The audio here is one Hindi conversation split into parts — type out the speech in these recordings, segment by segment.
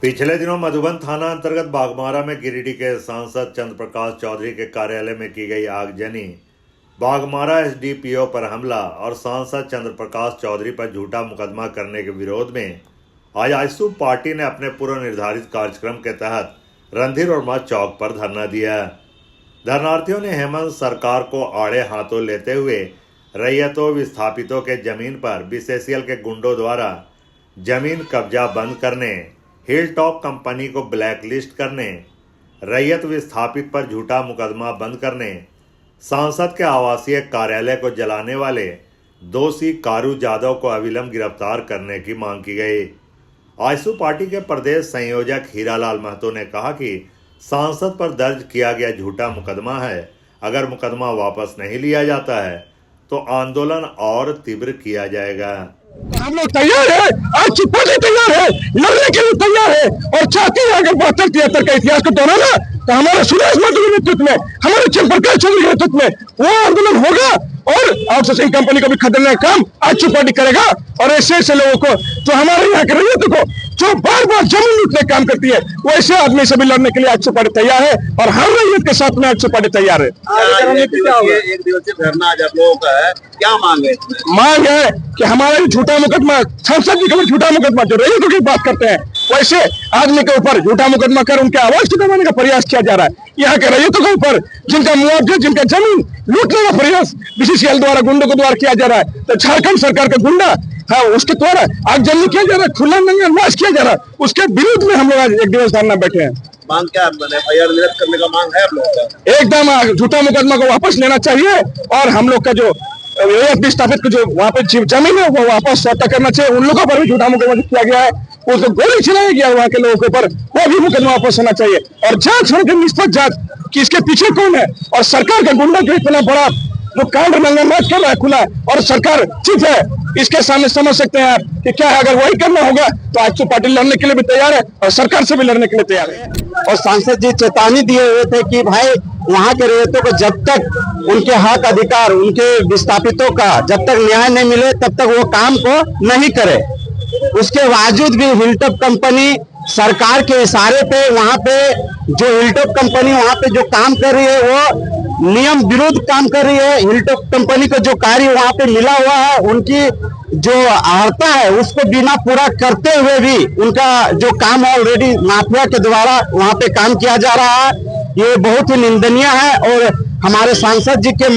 पिछले दिनों मधुबन थाना अंतर्गत बाघमारा में गिरिडीह के सांसद चंद्र प्रकाश चौधरी के कार्यालय में की गई आगजनी, बाघमारा एसडीपीओ पर हमला और सांसद चंद्र प्रकाश चौधरी पर झूठा मुकदमा करने के विरोध में आज आजसू पार्टी ने अपने पूर्व निर्धारित कार्यक्रम के तहत रणधीर वर्मा चौक पर धरना दिया। धरनार्थियों ने हेमंत सरकार को आड़े हाथों लेते हुए रैयतों विस्थापितों के जमीन पर बीसीसीएल के गुंडों द्वारा जमीन कब्जा बंद करने, हिलटॉप कंपनी को ब्लैकलिस्ट करने, रैयत विस्थापित पर झूठा मुकदमा बंद करने, सांसद के आवासीय कार्यालय को जलाने वाले दोषी कारू जादव को अविलंब गिरफ्तार करने की मांग की गई। आजसू पार्टी के प्रदेश संयोजक हीरालाल महतो ने कहा कि सांसद पर दर्ज किया गया झूठा मुकदमा है। अगर मुकदमा वापस नहीं लिया जाता है तो आंदोलन और तीव्र किया जाएगा। हम लोग तैयार है, आज पार्टी तैयार है, लड़ने के लिए तैयार है और चाहते हैं अगर 72-73 का इतिहास को दोहराना तो हमारे सुरेश महतो के नेतृत्व में, हमारे चंद्र प्रकाश चौधरी के नेतृत्व में वो आंदोलन होगा और आउटसोर्सिंग कंपनी को भी खदेड़ने का काम आज पार्टी करेगा। और ऐसे लोगों को जो हमारे यहाँ के रैयतों को जो बार बार जमीन लूटने का काम करती है, वैसे आदमी से भी लड़ने के लिए आज पार्टी तैयार है और हर रैयत के साथ में आज पार्टी तैयार है। एक दिवसीय धरना आज आप लोगों का है, क्या मांग है? मांग है कि हमारा झूठा मुकदमा, सांसद जी का झूठा मुकदमा जो रैयतों की बात करते हैं वैसे आदमी के ऊपर झूठा मुकदमा कर उनके आवाज को दबाने का प्रयास किया जा रहा है। यहाँ के रैयतों के ऊपर जिनका मुआवजा, जिनका जमीन लूटने का प्रयास बीसीसीएल द्वारा गुंडों के द्वारा किया जा रहा है, तो झारखंड सरकार का गुंडा है उसके द्वारा आगजनी किया जा रहा है, खुला नंगा नाश किया जा रहा है, उसके विरुद्ध में हम लोग आज एक दिवस धरना बैठे हैं। मांग क्या एफआईआर निरस्त करने का मांग है आप लोगों का? एकदम झूठा मुकदमा को वापस लेना चाहिए और हम लोग का जो विस्थापित को जो वहाँ पे जमीन है वो वापस सौदा करना चाहिए। उन लोगों पर भी झूठा मुकदमा किया गया है, उसको गोली चलाया गया वहाँ के लोगों के ऊपर, वो भी मुकदमा वापस होना चाहिए और जांच होने की निष्पक्ष जांच कि इसके पीछे कौन है। और सरकार का गुंडा जो इतना बड़ा जो कांड रंगनाथ कर रहा है खुला, और सरकार ठीक है इसके सामने समझ सकते हैं आप कि क्या है। अगर वही करना होगा तो आज तो पार्टी लड़ने के लिए भी तैयार है और सरकार से भी लड़ने के लिए तैयार है। और सांसद जी चेतावनी दिए हुए थे कि भाई वहाँ के रैयतों को जब तक उनके हक अधिकार, उनके विस्थापितों का जब तक न्याय नहीं मिले तब तक वो काम को नहीं करे। उसके बावजूद भी हिलटॉप कंपनी सरकार के इशारे पे वहाँ पे जो हिलटॉप कंपनी वहाँ पे जो काम कर रही है वो नियम विरुद्ध काम कर रही है। हिलटॉप कंपनी को जो कार्य वहाँ पे मिला हुआ है, उनकी जो अर्हता है उसको बिना पूरा करते हुए भी उनका जो काम ऑलरेडी माफिया के द्वारा वहाँ पे काम किया जा रहा है, ये बहुत ही निंदनीय है। और हमारे सांसद जी के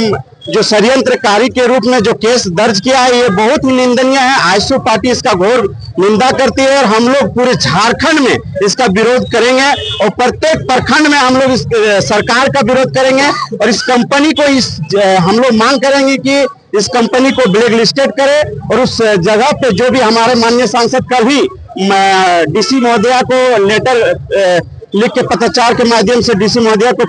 जो षड्यंत्रकारी के रूप में जो केस दर्ज किया है ये बहुत ही निंदनीय है। आजसू पार्टी इसका घोर निंदा करती है और हम लोग पूरे झारखंड में इसका विरोध करेंगे और प्रत्येक प्रखंड में हम लोग इस सरकार का विरोध करेंगे और इस कंपनी को हम लोग मांग करेंगे कि इस कंपनी को ब्लैक लिस्टेड करे और उस जगह पे जो भी हमारे माननीय सांसद कल भी डीसी महोदया को लेटर लिख के पत्राचार के माध्यम से डीसी महोदया को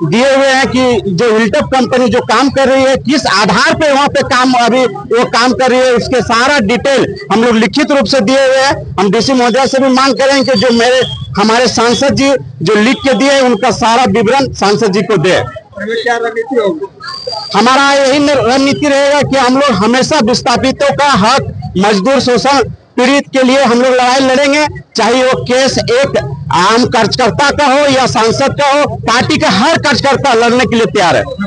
दिए हुए हैं कि जो हिलटॉप कंपनी जो काम कर रही है, किस आधार पे वहाँ पे काम अभी वो काम कर रही है, उसके सारा डिटेल हम लोग लिखित रूप से दिए हुए हैं। हम डीसी महोदया से भी मांग करें कि जो हमारे सांसद जी जो लिख के दिए उनका सारा विवरण सांसद जी को दे। क्या रणनीति होगी? हमारा यही रणनीति रहेगा कि हम लोग हमेशा विस्थापितों का हक, मजदूर शोषण पीड़ित के लिए हम लोग लड़ाई लड़ेंगे, चाहे वो केस एक आम कार्यकर्ता का हो या सांसद का हो। पार्टी का हर कार्यकर्ता लड़ने के लिए तैयार है।